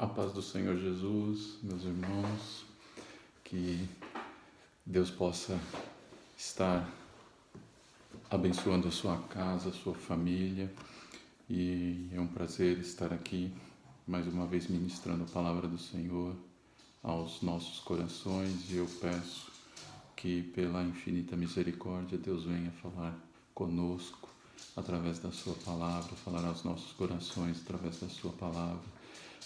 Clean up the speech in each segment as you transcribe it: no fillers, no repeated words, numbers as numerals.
A paz do Senhor Jesus, meus irmãos, que Deus possa estar abençoando a sua casa, a sua família, e é um prazer estar aqui mais uma vez ministrando a palavra do Senhor aos nossos corações, e eu peço que pela infinita misericórdia Deus venha falar conosco através da sua palavra, falar aos nossos corações através da sua palavra,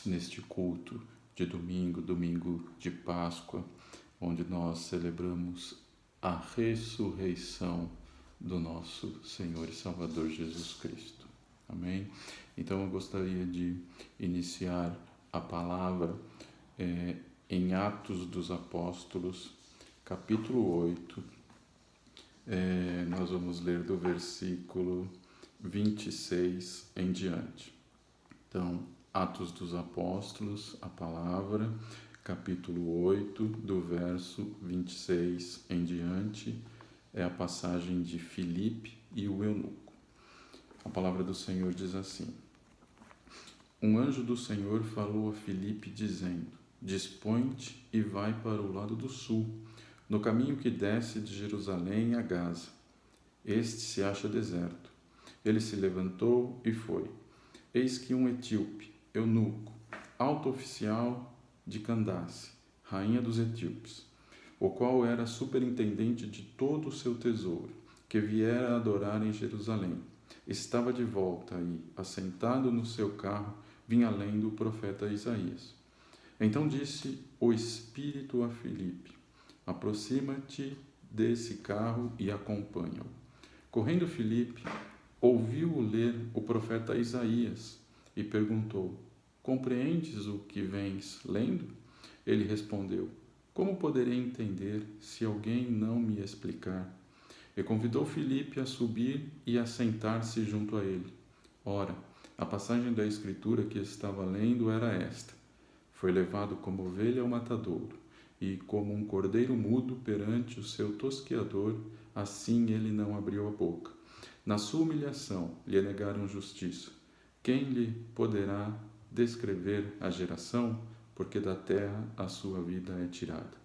neste culto de domingo, domingo de Páscoa, onde nós celebramos a ressurreição do nosso Senhor e Salvador Jesus Cristo. Amém? Então eu gostaria de iniciar a palavra em Atos dos Apóstolos, capítulo 8. Nós vamos ler do versículo 26 em diante. Então, Atos dos Apóstolos, a palavra, capítulo 8, do verso 26 em diante, é a passagem de Filipe e o eunuco. A palavra do Senhor diz assim: Um anjo do Senhor falou a Filipe, dizendo: Dispõe-te e vai para o lado do sul, no caminho que desce de Jerusalém a Gaza. Este se acha deserto. Ele se levantou e foi. Eis que um etíope, eunuco, alto oficial de Candace, rainha dos etíopes, o qual era superintendente de todo o seu tesouro, que viera adorar em Jerusalém, estava de volta e, assentado no seu carro, vinha lendo o profeta Isaías. Então disse o Espírito a Filipe: Aproxima-te desse carro e acompanha-o. Correndo Filipe, ouviu-o ler o profeta Isaías e perguntou: Compreendes o que vens lendo? Ele respondeu: Como poderei entender se alguém não me explicar? E convidou Filipe a subir e a sentar-se junto a ele. Ora, a passagem da Escritura que estava lendo era esta: Foi levado como ovelha ao matadouro, e como um cordeiro mudo perante o seu tosqueador, assim ele não abriu a boca. Na sua humilhação lhe negaram justiça. Quem lhe poderá descrever a geração? Porque da terra a sua vida é tirada.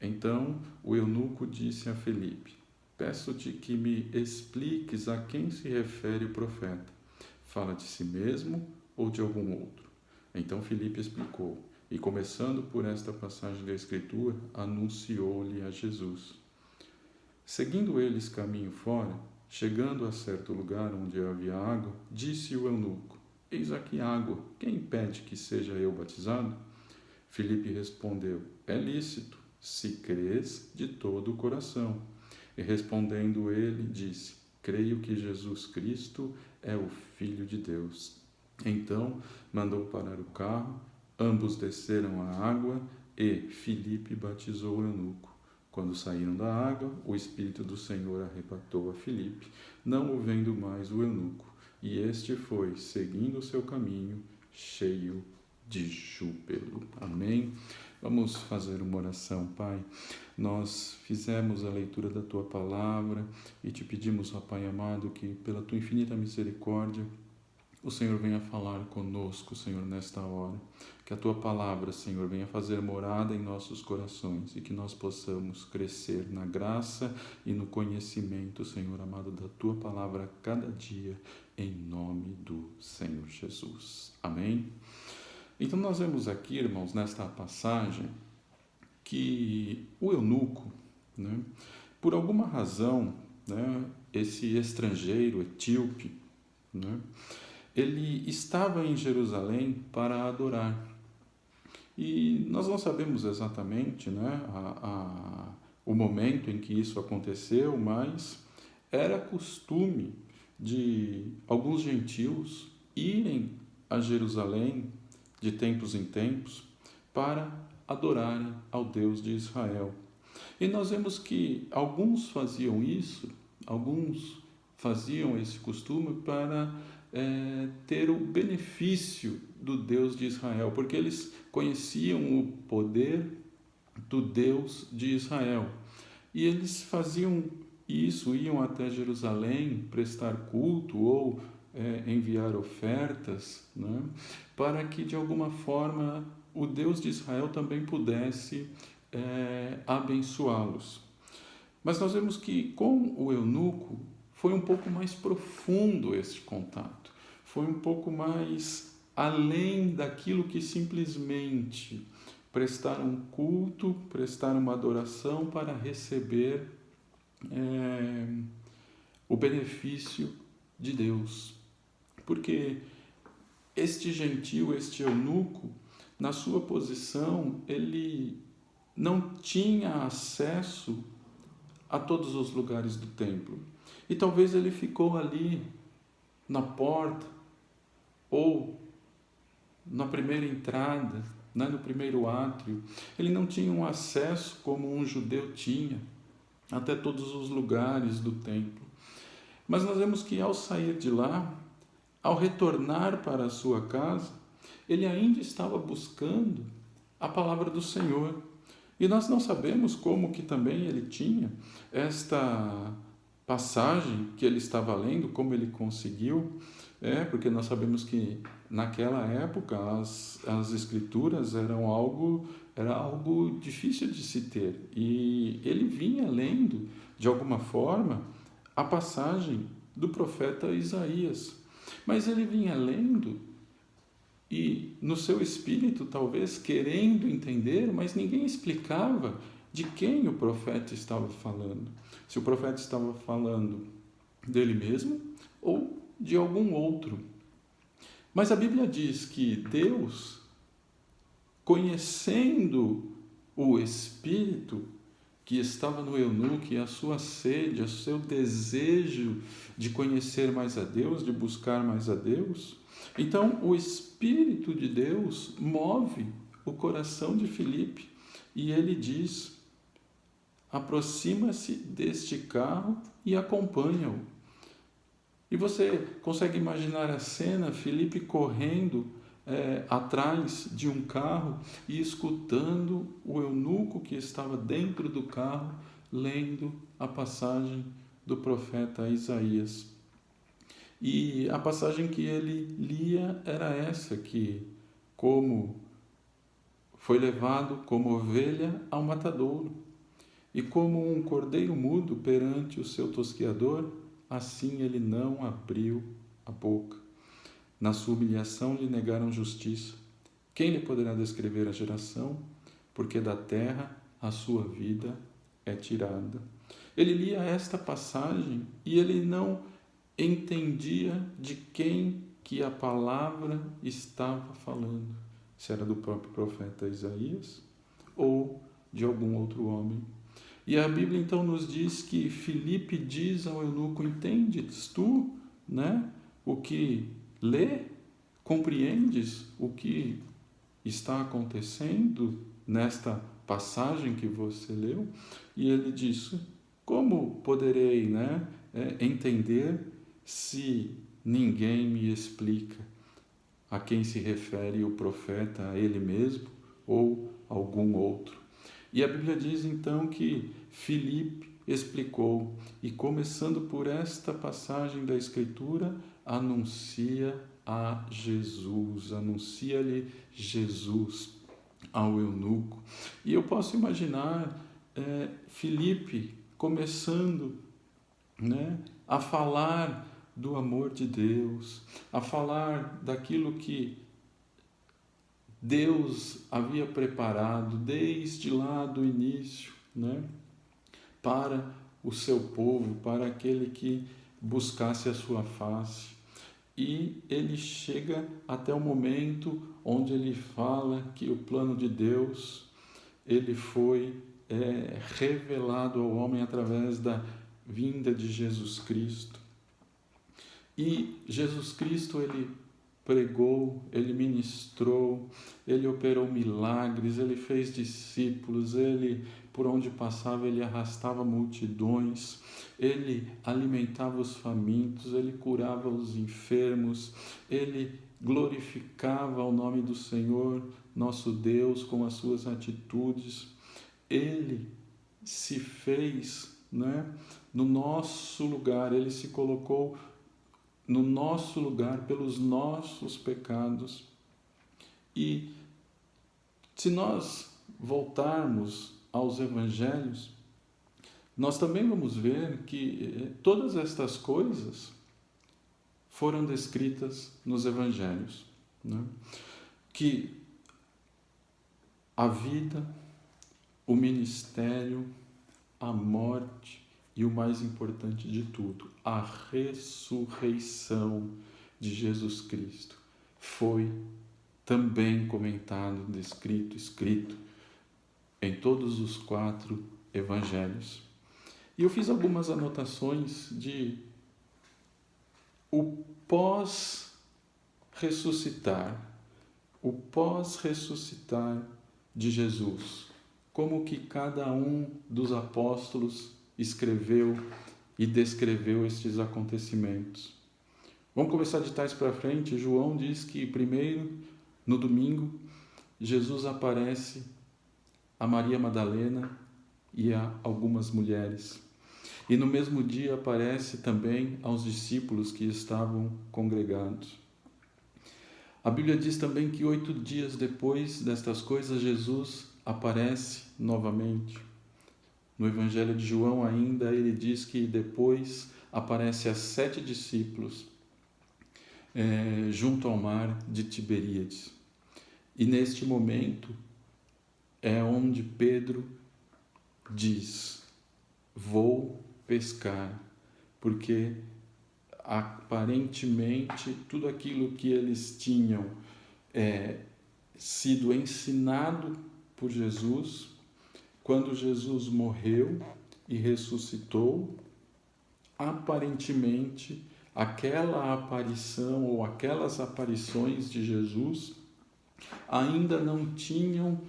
Então o eunuco disse a Filipe: Peço-te que me expliques a quem se refere o profeta. Fala de si mesmo ou de algum outro? Então Filipe explicou, e começando por esta passagem da Escritura, anunciou-lhe a Jesus. Seguindo eles caminho fora, chegando a certo lugar onde havia água, disse o eunuco: Eis aqui água, quem impede que seja eu batizado? Filipe respondeu: É lícito, se crês de todo o coração. E respondendo ele, disse: Creio que Jesus Cristo é o Filho de Deus. Então mandou parar o carro, ambos desceram à água e Filipe batizou o eunuco. Quando saíram da água, o Espírito do Senhor arrebatou a Filipe, não o vendo mais o eunuco, e este foi, seguindo o seu caminho, cheio de júbilo. Amém? Vamos fazer uma oração, Pai. Nós fizemos a leitura da Tua Palavra e Te pedimos, ó Pai amado, que pela Tua infinita misericórdia, o Senhor venha falar conosco, Senhor, nesta hora. Que a Tua Palavra, Senhor, venha fazer morada em nossos corações e que nós possamos crescer na graça e no conhecimento, Senhor amado, da Tua Palavra a cada dia, em nome do Senhor Jesus. Amém? Então nós vemos aqui, irmãos, nesta passagem, que o eunuco, por alguma razão, esse estrangeiro etíope, ele estava em Jerusalém para adorar. E nós não sabemos exatamente o momento em que isso aconteceu, mas era costume de alguns gentios irem a Jerusalém de tempos em tempos para adorarem ao Deus de Israel. E nós vemos que alguns faziam isso, alguns faziam esse costume para ter o benefício do Deus de Israel, porque eles conheciam o poder do Deus de Israel. E eles faziam isso, iam até Jerusalém prestar culto ou enviar ofertas, né, para que de alguma forma o Deus de Israel também pudesse abençoá-los. Mas nós vemos que com o eunuco foi um pouco mais profundo esse contato, foi um pouco mais além daquilo que simplesmente prestar um culto, prestar uma adoração para receber o benefício de Deus. Porque este gentio, este eunuco, na sua posição, ele não tinha acesso a todos os lugares do templo. E talvez ele ficou ali na porta ou na primeira entrada, né, no primeiro átrio. Ele não tinha um acesso como um judeu tinha até todos os lugares do templo. Mas nós vemos que ao sair de lá, ao retornar para a sua casa, ele ainda estava buscando a palavra do Senhor. E nós não sabemos como que também ele tinha esta passagem que ele estava lendo, como ele conseguiu, porque nós sabemos que naquela época as escrituras era algo difícil de se ter. E ele vinha lendo, de alguma forma, a passagem do profeta Isaías. Mas ele vinha lendo e no seu espírito talvez querendo entender, mas ninguém explicava de quem o profeta estava falando. Se o profeta estava falando dele mesmo ou de algum outro. Mas a Bíblia diz que Deus, conhecendo o espírito que estava no eunuco e a sua sede, o seu desejo de conhecer mais a Deus, de buscar mais a Deus, então o Espírito de Deus move o coração de Filipe e ele diz: aproxima-se deste carro e acompanha-o. E você consegue imaginar a cena, Filipe correndo atrás de um carro e escutando o eunuco que estava dentro do carro lendo a passagem do profeta Isaías. E a passagem que ele lia era essa, que como foi levado como ovelha ao matadouro, e como um cordeiro mudo perante o seu tosquiador, assim ele não abriu a boca. Na sua humilhação lhe negaram justiça. Quem lhe poderá descrever a geração? Porque da terra a sua vida é tirada. Ele lia esta passagem e ele não entendia de quem que a palavra estava falando. Se era do próprio profeta Isaías ou de algum outro homem. E a Bíblia então nos diz que Filipe diz ao eunuco: entendes tu, o que lê? Compreendes o que está acontecendo nesta passagem que você leu? E ele disse: como poderei entender se ninguém me explica a quem se refere o profeta, a ele mesmo ou algum outro? E a Bíblia diz então que Filipe explicou, e começando por esta passagem da Escritura, anuncia a Jesus, anuncia-lhe Jesus ao eunuco. E eu posso imaginar Filipe começando a falar do amor de Deus, a falar daquilo que Deus havia preparado desde lá do início, para o seu povo, para aquele que buscasse a sua face. E ele chega até o momento onde ele fala que o plano de Deus ele foi revelado ao homem através da vinda de Jesus Cristo. E Jesus Cristo, ele pregou, ele ministrou, ele operou milagres, ele fez discípulos, ele, por onde passava, ele arrastava multidões, ele alimentava os famintos, ele curava os enfermos, ele glorificava o nome do Senhor, nosso Deus, com as suas atitudes. Ele se fez no nosso lugar, ele se colocou no nosso lugar, pelos nossos pecados. E se nós voltarmos aos evangelhos, nós também vamos ver que todas estas coisas foram descritas nos evangelhos, né? Que a vida, o ministério, a morte e o mais importante de tudo, a ressurreição de Jesus Cristo foi também comentado, descrito, escrito em todos os 4 evangelhos. E eu fiz algumas anotações de o pós-ressuscitar de Jesus, como que cada um dos apóstolos escreveu e descreveu estes acontecimentos. Vamos começar de trás para frente. João diz que primeiro, no domingo, Jesus aparece a Maria Madalena e a algumas mulheres. E no mesmo dia aparece também aos discípulos que estavam congregados. A Bíblia diz também que 8 dias depois destas coisas, Jesus aparece novamente. No Evangelho de João ainda, ele diz que depois aparece a 7 discípulos junto ao mar de Tiberíades. E neste momento é onde Pedro diz: vou pescar, porque aparentemente tudo aquilo que eles tinham sido ensinado por Jesus, quando Jesus morreu e ressuscitou, aparentemente aquela aparição ou aquelas aparições de Jesus ainda não tinham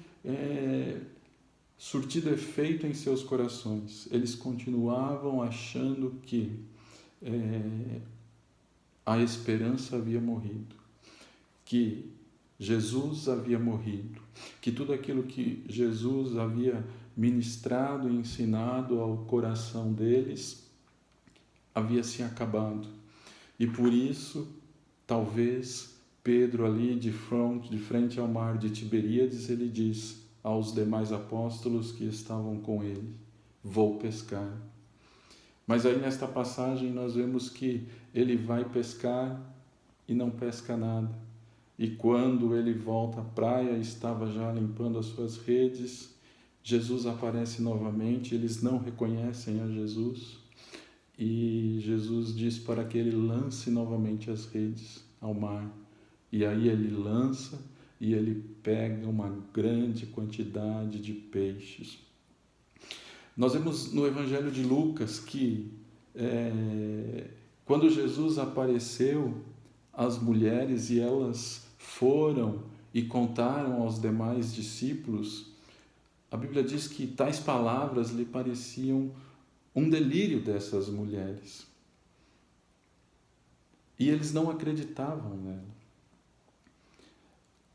surtido efeito em seus corações. Eles continuavam achando que a esperança havia morrido, que Jesus havia morrido, que tudo aquilo que Jesus havia ministrado e ensinado ao coração deles havia se acabado. E por isso, talvez Pedro ali de frente ao mar de Tiberíades, ele diz aos demais apóstolos que estavam com ele: vou pescar. Mas aí nesta passagem nós vemos que ele vai pescar e não pesca nada. E quando ele volta à praia, estava já limpando as suas redes, Jesus aparece novamente, eles não reconhecem a Jesus, e Jesus diz para que ele lance novamente as redes ao mar. E aí ele lança e ele pega uma grande quantidade de peixes. Nós vemos no Evangelho de Lucas que quando Jesus apareceu às mulheres e elas foram e contaram aos demais discípulos, a Bíblia diz que tais palavras lhe pareciam um delírio dessas mulheres. E eles não acreditavam nela.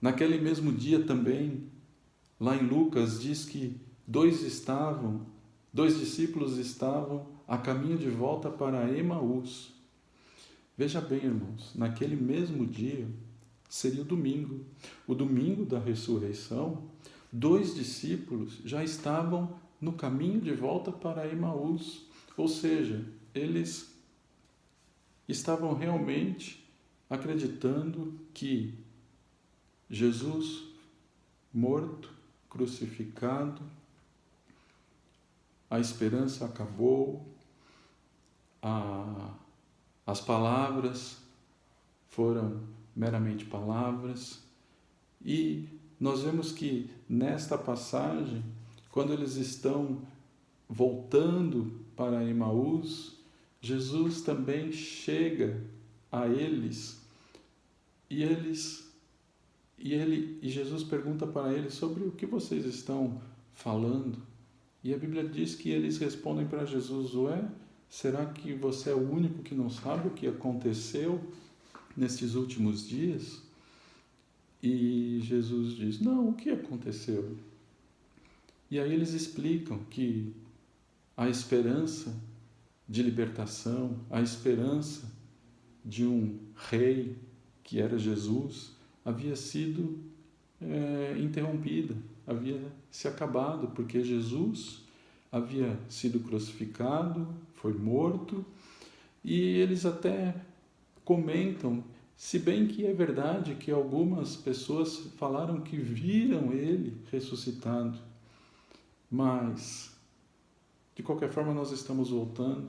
Naquele mesmo dia também, lá em Lucas, diz que dois discípulos estavam a caminho de volta para Emaús. Veja bem, irmãos, naquele mesmo dia seria o domingo da ressurreição. 2 discípulos já estavam no caminho de volta para Emaús, ou seja, eles estavam realmente acreditando que Jesus, morto, crucificado, a esperança acabou, as palavras foram meramente palavras, e nós vemos que nesta passagem, quando eles estão voltando para Emaús, Jesus também chega a eles e Jesus pergunta para eles sobre o que vocês estão falando. E a Bíblia diz que eles respondem para Jesus: ué, será que você é o único que não sabe o que aconteceu nestes últimos dias? E Jesus diz: não, o que aconteceu? E aí eles explicam que a esperança de libertação, a esperança de um rei, que era Jesus, havia sido interrompida, havia se acabado, porque Jesus havia sido crucificado, foi morto, e eles até comentam, se bem que é verdade que algumas pessoas falaram que viram ele ressuscitado, mas de qualquer forma nós estamos voltando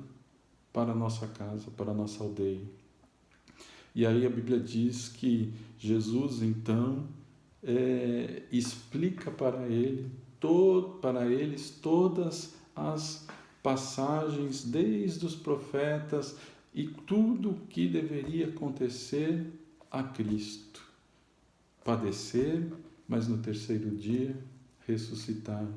para a nossa casa, para a nossa aldeia. E aí a Bíblia diz que Jesus então explica para eles todas as passagens desde os profetas e tudo o que deveria acontecer a Cristo. Padecer, mas no terceiro dia ressuscitar.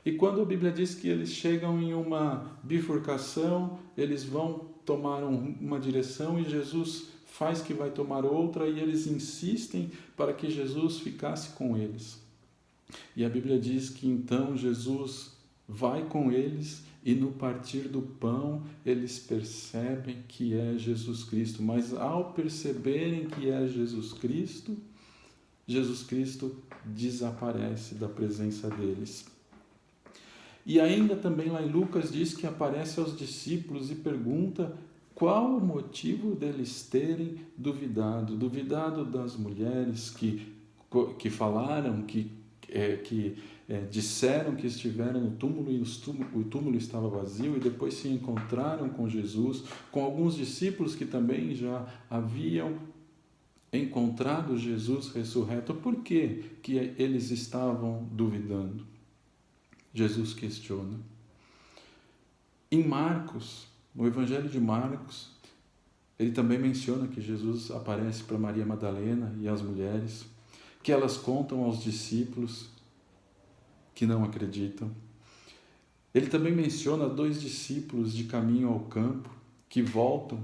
E quando a Bíblia diz que eles chegam em uma bifurcação, eles vão tomar uma direção e Jesus faz que vai tomar outra, e eles insistem para que Jesus ficasse com eles. E a Bíblia diz que então Jesus vai com eles e no partir do pão eles percebem que é Jesus Cristo. Mas ao perceberem que é Jesus Cristo desaparece da presença deles. E ainda também lá em Lucas diz que aparece aos discípulos e pergunta qual o motivo deles terem duvidado das mulheres que falaram, que disseram que estiveram no túmulo e o túmulo estava vazio, e depois se encontraram com Jesus, com alguns discípulos que também já haviam encontrado Jesus ressurreto. Por que eles estavam duvidando? Jesus questiona. Em Marcos, no Evangelho de Marcos, ele também menciona que Jesus aparece para Maria Madalena e as mulheres, que elas contam aos discípulos que não acreditam. Ele também menciona 2 discípulos de caminho ao campo que voltam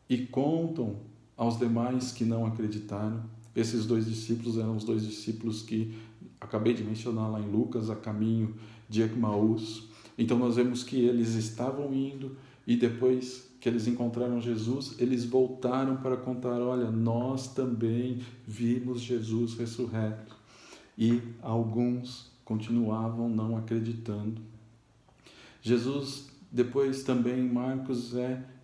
e contam aos demais que não acreditaram. Esses 2 discípulos eram os 2 discípulos que acabei de mencionar lá em Lucas, a caminho de Emaús. Então nós vemos que eles estavam indo e depois que eles encontraram Jesus, eles voltaram para contar, olha, nós também vimos Jesus ressurreto. E alguns continuavam não acreditando. Jesus, depois também em Marcos,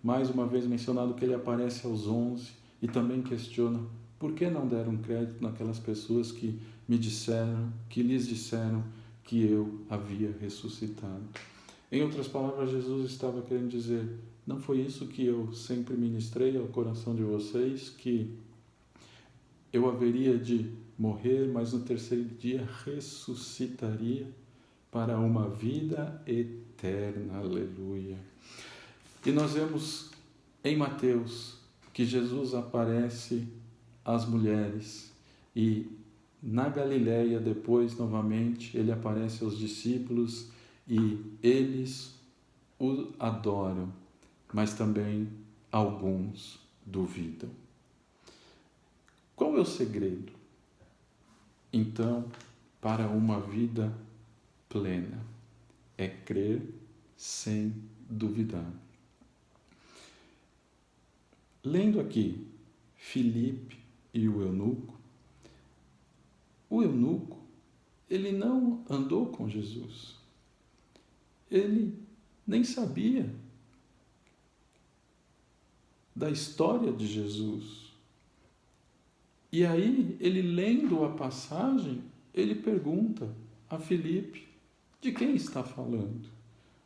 mais uma vez mencionado que ele aparece aos 11 e também questiona, por que não deram crédito naquelas pessoas que lhes disseram que eu havia ressuscitado? Em outras palavras, Jesus estava querendo dizer, não foi isso que eu sempre ministrei ao coração de vocês, que eu haveria de morrer, mas no terceiro dia ressuscitaria para uma vida eterna. Aleluia. E nós vemos em Mateus que Jesus aparece às mulheres e na Galileia depois novamente ele aparece aos discípulos e eles o adoram, mas também alguns duvidam. Qual é o segredo, então, para uma vida plena? É crer sem duvidar. Lendo aqui Filipe e o eunuco, ele não andou com Jesus. Ele nem sabia da história de Jesus. E aí, ele lendo a passagem, ele pergunta a Filipe, de quem está falando?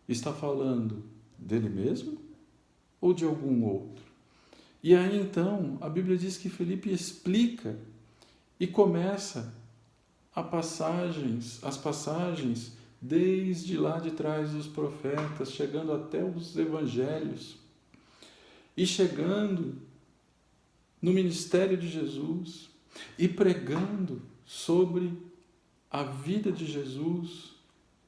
Está falando dele mesmo ou de algum outro? E aí então, a Bíblia diz que Filipe explica e começa as passagens desde lá de trás dos profetas, chegando até os evangelhos e chegando no ministério de Jesus e pregando sobre a vida de Jesus,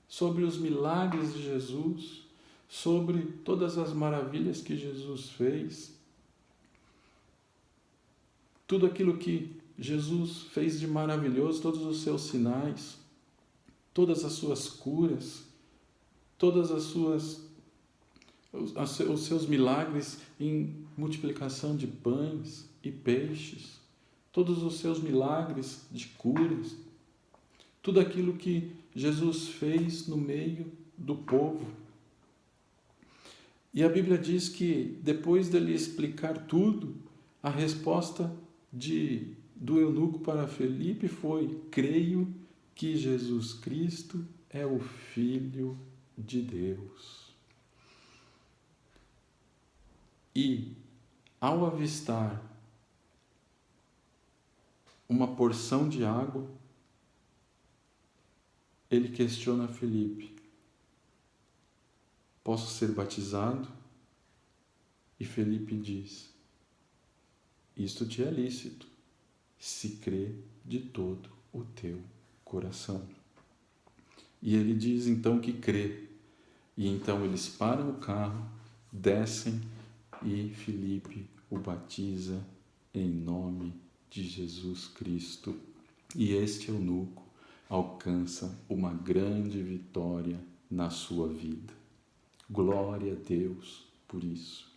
sobre os milagres de Jesus, sobre todas as maravilhas que Jesus fez, tudo aquilo que Jesus fez de maravilhoso, todos os seus sinais, todas as suas curas, todas as suas os seus milagres em multiplicação de pães e peixes, todos os seus milagres de curas, tudo aquilo que Jesus fez no meio do povo. E a Bíblia diz que depois dele explicar tudo, a resposta do eunuco para Felipe foi: creio que Jesus Cristo é o Filho de Deus. E, ao avistar uma porção de água, ele questiona Felipe: posso ser batizado? E Felipe diz: isto te é lícito, se crê de todo o teu coração. E ele diz então que crê. E então eles param o carro, descem e Felipe o batiza em nome de Jesus Cristo. E este eunuco alcança uma grande vitória na sua vida. Glória a Deus por isso.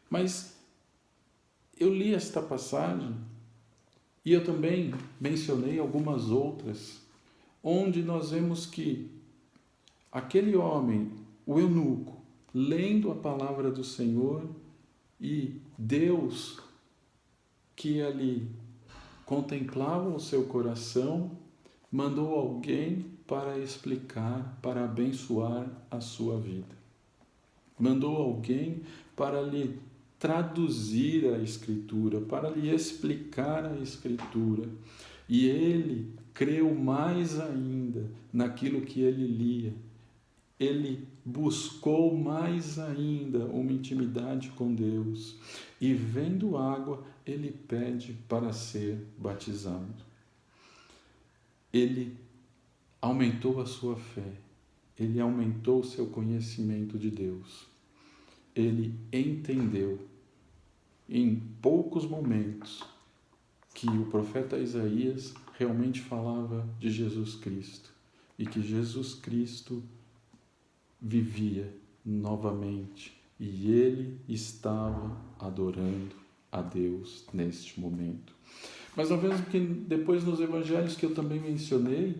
Mas eu li esta passagem e eu também mencionei algumas outras, onde nós vemos que aquele homem, o eunuco, lendo a palavra do Senhor, e Deus que ali contemplava o seu coração, mandou alguém para explicar, para abençoar a sua vida. Mandou alguém para lhe traduzir a Escritura, para lhe explicar a Escritura. E ele creu mais ainda naquilo que ele lia. Ele buscou mais ainda uma intimidade com Deus. E vendo água, ele pede para ser batizado. Ele aumentou a sua fé. Ele aumentou o seu conhecimento de Deus. Ele entendeu em poucos momentos que o profeta Isaías realmente falava de Jesus Cristo e que Jesus Cristo vivia novamente e ele estava adorando a Deus neste momento. Mas nós vemos que depois nos evangelhos que eu também mencionei,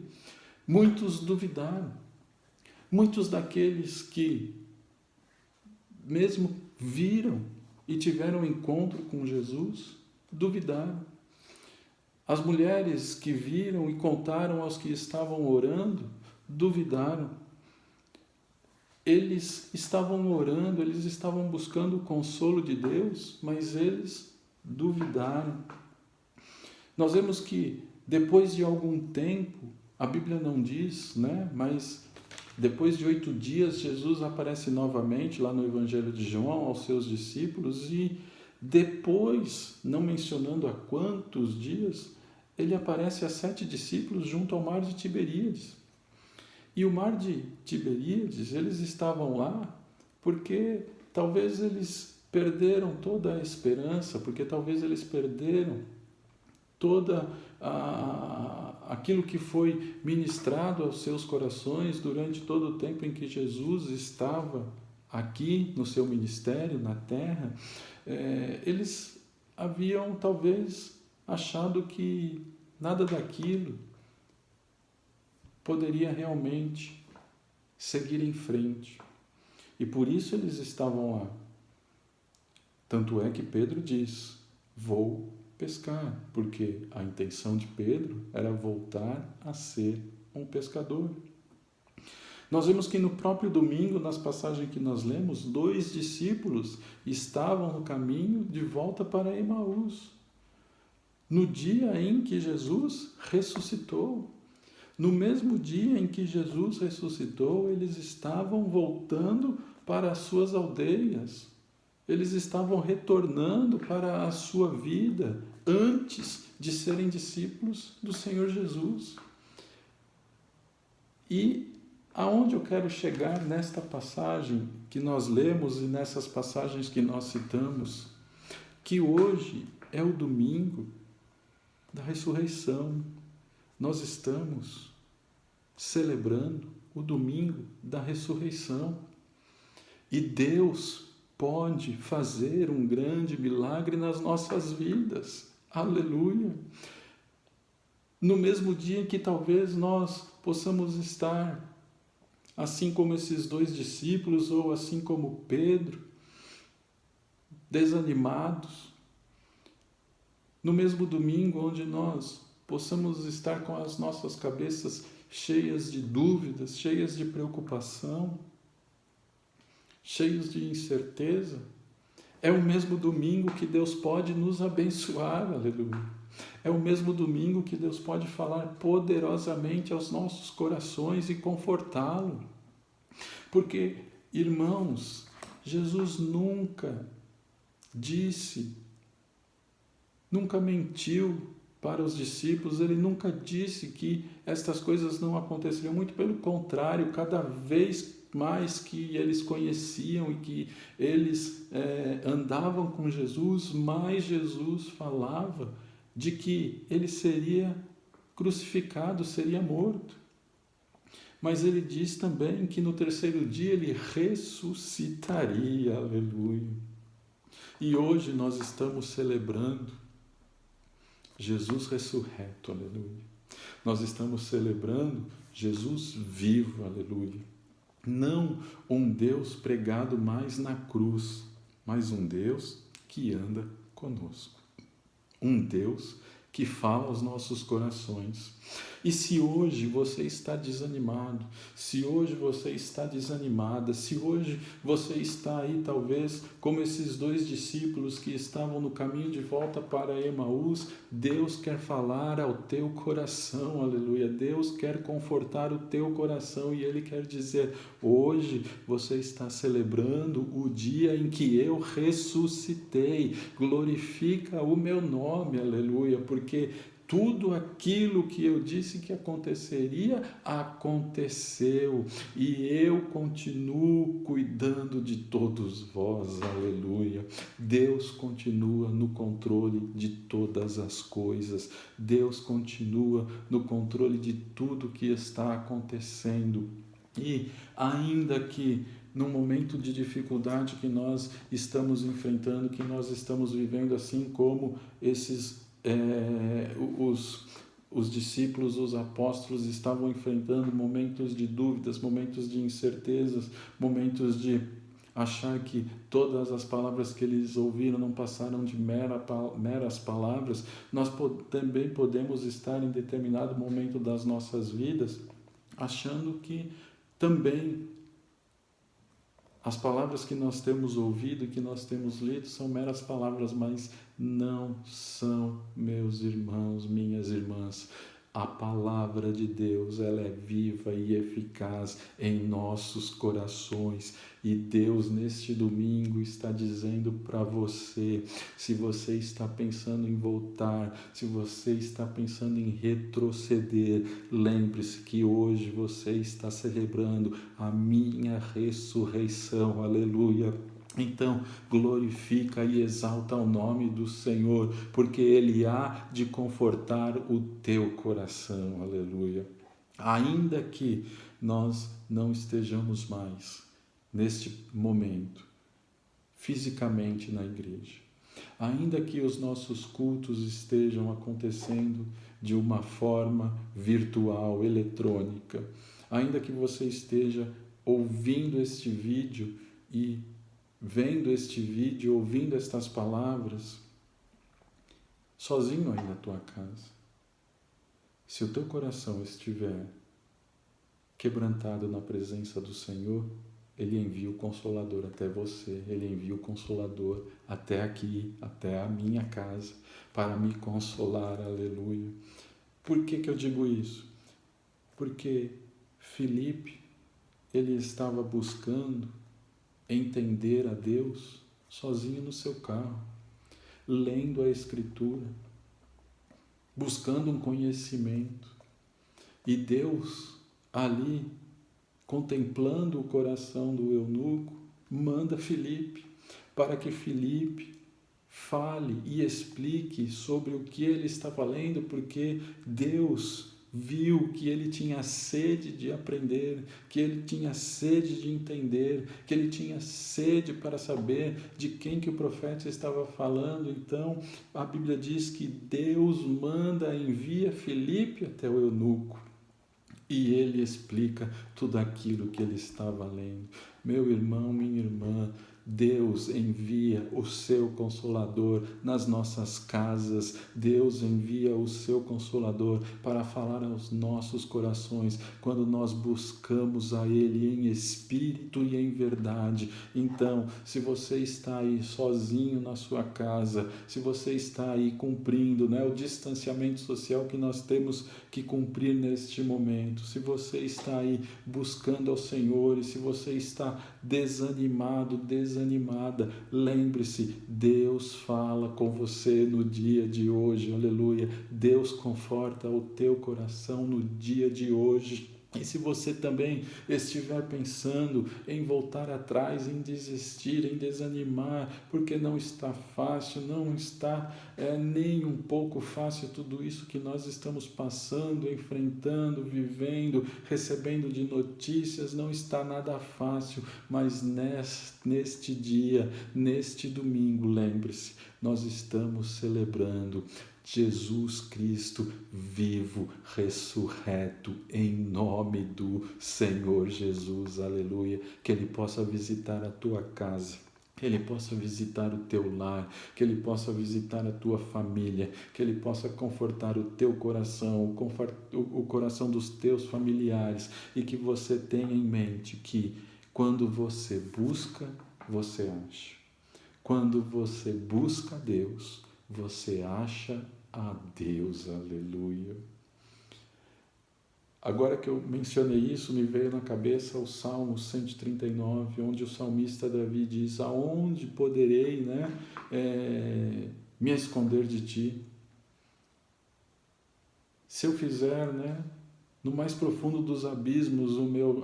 muitos duvidaram. Muitos daqueles que mesmo viram e tiveram um encontro com Jesus, duvidaram. As mulheres que viram e contaram aos que estavam orando, duvidaram. Eles estavam orando, eles estavam buscando o consolo de Deus, mas eles duvidaram. Nós vemos que depois de algum tempo, a Bíblia não diz, mas depois de 8 dias, Jesus aparece novamente lá no Evangelho de João aos seus discípulos e depois, não mencionando há quantos dias, ele aparece a 7 discípulos junto ao mar de Tiberíades. E o mar de Tiberíades, eles estavam lá porque talvez eles perderam toda a esperança, porque talvez eles perderam toda aquilo que foi ministrado aos seus corações durante todo o tempo em que Jesus estava aqui no seu ministério, na terra. Eles haviam talvez achado que nada daquilo poderia realmente seguir em frente. E por isso eles estavam lá. Tanto é que Pedro diz: vou pescar, porque a intenção de Pedro era voltar a ser um pescador. Nós vemos que no próprio domingo, nas passagens que nós lemos, 2 discípulos estavam no caminho de volta para Emaús, no dia em que Jesus ressuscitou. No mesmo dia em que Jesus ressuscitou, eles estavam voltando para as suas aldeias. Eles estavam retornando para a sua vida antes de serem discípulos do Senhor Jesus. E aonde eu quero chegar nesta passagem que nós lemos e nessas passagens que nós citamos? Que hoje é o domingo da ressurreição. Nós estamos celebrando o domingo da ressurreição. E Deus pode fazer um grande milagre nas nossas vidas. Aleluia! No mesmo dia em que talvez nós possamos estar, assim como esses 2 discípulos, ou assim como Pedro, desanimados, no mesmo domingo onde nós possamos estar com as nossas cabeças cheias de dúvidas, cheias de preocupação, cheios de incerteza, é o mesmo domingo que Deus pode nos abençoar, aleluia. É o mesmo domingo que Deus pode falar poderosamente aos nossos corações e confortá-lo. Porque, irmãos, Jesus nunca mentiu para os discípulos, ele nunca disse que estas coisas não aconteceriam, muito pelo contrário, cada vez mais que eles conheciam e que eles andavam com Jesus, mais Jesus falava de que ele seria crucificado, seria morto. Mas ele diz também que no 3º dia ele ressuscitaria, aleluia. E hoje nós estamos celebrando Jesus ressurreto, aleluia. Nós estamos celebrando Jesus vivo, aleluia. Não um Deus pregado mais na cruz, mas um Deus que anda conosco. Um Deus que fala aos nossos corações. E se hoje você está desanimado, se hoje você está desanimada, se hoje você está aí talvez como esses 2 discípulos que estavam no caminho de volta para Emaús, Deus quer falar ao teu coração, aleluia. Deus quer confortar o teu coração e Ele quer dizer, hoje você está celebrando o dia em que eu ressuscitei, glorifica o meu nome, aleluia, porque tudo aquilo que eu disse que aconteceria, aconteceu. E eu continuo cuidando de todos vós, aleluia. Deus continua no controle de todas as coisas. Deus continua no controle de tudo que está acontecendo. E ainda que num momento de dificuldade que nós estamos enfrentando, que nós estamos vivendo, assim como os discípulos, os apóstolos estavam enfrentando momentos de dúvidas, momentos de incertezas, momentos de achar que todas as palavras que eles ouviram não passaram de meras palavras. Nós também podemos estar em determinado momento das nossas vidas achando que também as palavras que nós temos ouvido e que nós temos lido são meras palavras, mas não são, meus irmãos, minhas irmãs. A palavra de Deus, ela é viva e eficaz em nossos corações. E Deus, neste domingo, está dizendo para você, se você está pensando em voltar, se você está pensando em retroceder, lembre-se que hoje você está celebrando a minha ressurreição, aleluia. Então, glorifica e exalta o nome do Senhor, porque Ele há de confortar o teu coração, aleluia. Ainda que nós não estejamos mais, neste momento, fisicamente na igreja, ainda que os nossos cultos estejam acontecendo de uma forma virtual, eletrônica, ainda que você esteja ouvindo este vídeo e vendo este vídeo, ouvindo estas palavras, sozinho aí na tua casa, se o teu coração estiver quebrantado na presença do Senhor, Ele envia o Consolador até você, Ele envia o Consolador até aqui, até a minha casa, para me consolar, aleluia. Por que eu digo isso? Porque Filipe, ele estava buscando entender a Deus sozinho no seu carro, lendo a Escritura, buscando um conhecimento. E Deus, ali, contemplando o coração do eunuco, manda Filipe, para que Filipe fale e explique sobre o que ele estava lendo, porque Deus viu que ele tinha sede de aprender, que ele tinha sede de entender, que ele tinha sede para saber de quem que o profeta estava falando. Então, a Bíblia diz que Deus envia Filipe até o eunuco e ele explica tudo aquilo que ele estava lendo. Meu irmão, minha irmã, Deus envia o seu Consolador nas nossas casas. Deus envia o seu Consolador para falar aos nossos corações quando nós buscamos a Ele em espírito e em verdade. Então, se você está aí sozinho na sua casa, se você está aí cumprindo, o distanciamento social que nós temos que cumprir neste momento, se você está aí buscando ao Senhor e se você está desanimado, desanimada, lembre-se, Deus fala com você no dia de hoje, aleluia. Deus conforta o teu coração no dia de hoje. E se você também estiver pensando em voltar atrás, em desistir, em desanimar, porque não está fácil, não está nem um pouco fácil tudo isso que nós estamos passando, enfrentando, vivendo, recebendo de notícias, não está nada fácil, mas neste dia, neste domingo, lembre-se, nós estamos celebrando Jesus Cristo vivo, ressurreto, em nome do Senhor Jesus, aleluia. Que Ele possa visitar a tua casa, que Ele possa visitar o teu lar, que Ele possa visitar a tua família, que Ele possa confortar o teu coração, o coração dos teus familiares, e que você tenha em mente que quando você busca, você acha. Quando você busca Deus, você acha a Deus, aleluia. Agora que eu mencionei isso, me veio na cabeça o Salmo 139, onde o salmista Davi diz: aonde poderei me esconder de ti? Se eu fizer no mais profundo dos abismos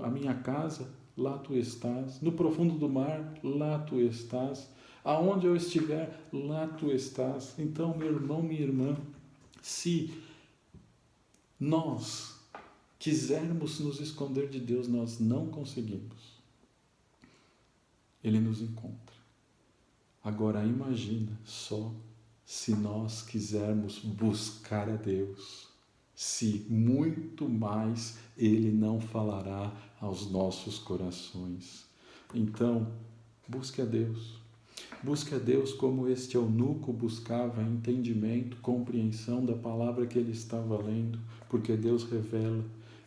a minha casa, lá tu estás. No profundo do mar, lá tu estás. Aonde eu estiver, lá tu estás. Então, meu irmão, minha irmã, se nós quisermos nos esconder de Deus, nós não conseguimos. Ele nos encontra. Agora, imagina só se nós quisermos buscar a Deus, se muito mais Ele não falará aos nossos corações. Então, busque a Deus. Busque a Deus como este eunuco buscava entendimento, compreensão da palavra que ele estava lendo, porque Deus revela.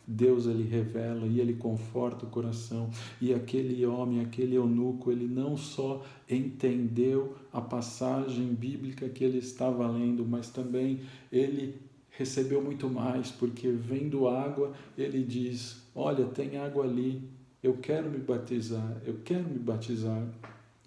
Deus, Ele revela e Ele conforta o coração. E aquele homem, aquele eunuco, ele não só entendeu a passagem bíblica que ele estava lendo, mas também ele recebeu muito mais, porque vendo água, ele diz: olha, tem água ali, eu quero me batizar, eu quero me batizar.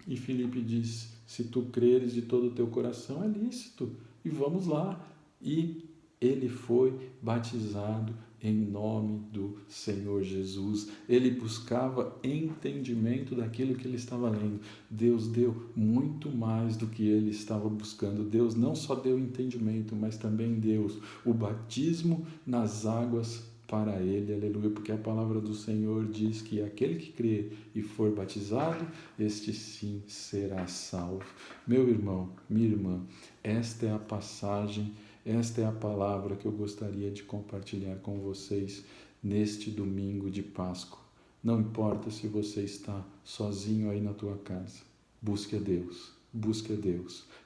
E Filipe diz: se tu creres de todo o teu coração, é lícito, e vamos lá. E ele foi batizado em nome do Senhor Jesus. Ele buscava entendimento daquilo que ele estava lendo. Deus deu muito mais do que ele estava buscando. Deus não só deu entendimento, mas também deu o batismo nas águas para ele, aleluia, porque a palavra do Senhor diz que aquele que crê e for batizado, este sim será salvo. Meu irmão, minha irmã, esta é a passagem, esta é a palavra que eu gostaria de compartilhar com vocês neste domingo de Páscoa. Não importa se você está sozinho aí na tua casa, busque a Deus,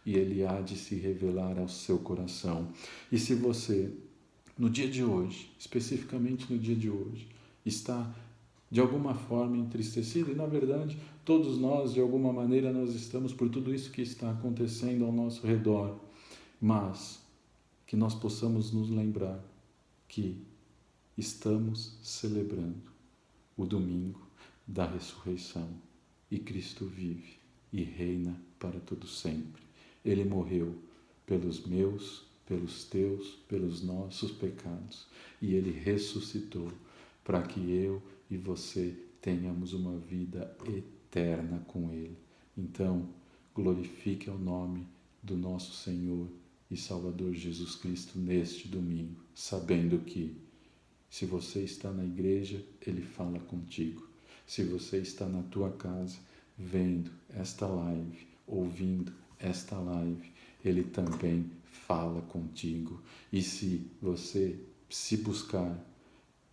e Ele há de se revelar ao seu coração. E se você, no dia de hoje, especificamente no dia de hoje, está de alguma forma entristecido, e na verdade todos nós, de alguma maneira, nós estamos por tudo isso que está acontecendo ao nosso redor, mas que nós possamos nos lembrar que estamos celebrando o domingo da ressurreição e Cristo vive e reina para todo sempre. Ele morreu pelos meus, pelos teus, pelos nossos pecados, e Ele ressuscitou para que eu e você tenhamos uma vida eterna com Ele. Então, glorifique o nome do nosso Senhor e Salvador Jesus Cristo neste domingo, sabendo que Se você está na igreja, Ele fala contigo. Se você está na tua casa, vendo esta live, ouvindo esta live, Ele também fala contigo. E se você se buscar,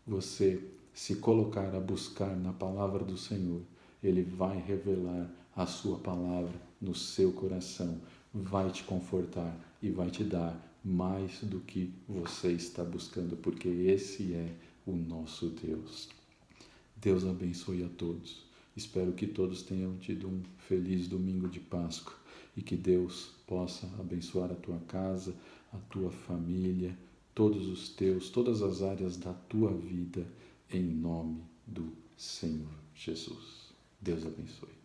você se colocar a buscar na palavra do Senhor, Ele vai revelar a sua palavra no seu coração, vai te confortar e vai te dar mais do que você está buscando, porque esse é o nosso Deus. Deus abençoe a todos. Espero que todos tenham tido um feliz domingo de Páscoa e que Deus possa abençoar a tua casa, a tua família, todas as áreas da tua vida, em nome do Senhor Jesus. Deus abençoe.